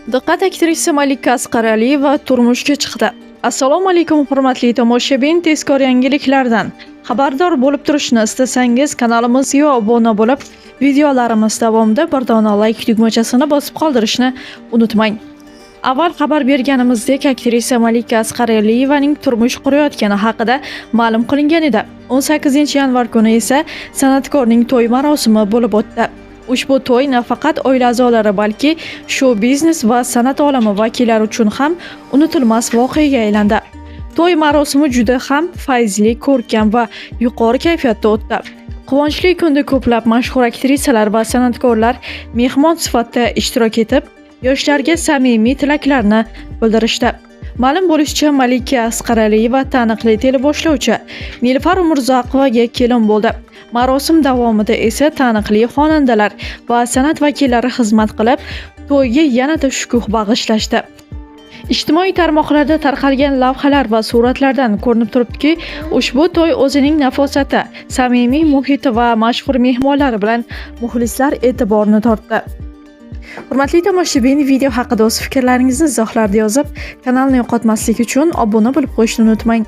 Diqqat, aktrisa Malika Asqaraliyeva turmushga chiqdi. Assalomu alaykum hurmatli tomoshabin, tezkor yangiliklardan xabardor bo'lib turishni istasangiz kanalimizga obuna bo'lib, videolarimiz davomida bir dona like tugmachasini bosib qoldirishni unutmang. Avval xabar berganimizdek, aktrisa Malika Asqaraliyevaning turmush qurayotgani haqida ma'lum qilingan edi. 18-yanvar kuni esa san'atkorning to'y marosimi bo'lib o'tdi. Ushbu to'y nafaqat oila a'zolari, balki shou-biznes va san'at olami vakillari uchun ham unutilmas voqeaga aylandi. To'y marosimi juda ham fayzli, ko'rkam va yuqori kayfiyatda o'tdi. Quvonchli kunda ko'plab mashhur aktrisalar va san'atkorlar mehmon sifatida ishtirok etib, yoshlarga samimiy tilaklarni bildirishdi. Ma'lum bo'lishicha, Malika Asqaraliyeva taniqli teleboshlovchi Nilufar Umurzoqovaga kelin bo'ldi. Marosim davomida esa taniqli xonandalar va san'at vakillari xizmat qilib, to'yga yanada shukuh bag'ishlashdi. Ijtimoiy tarmoqlarda tarqalgan lavhalar va suratlardan ko'rinib turibdiki, ushbu to'y o'zining nafosati, samimiy muhiti va mashhur mehmonlari bilan muxlislar e'tiborini tortdi. Hurmatli tomoshabin, video haqida o'z fikrlaringizni izohlarda yozib, kanalni yo'qotmaslik uchun obuna bo'lib qo'yishni unutmang.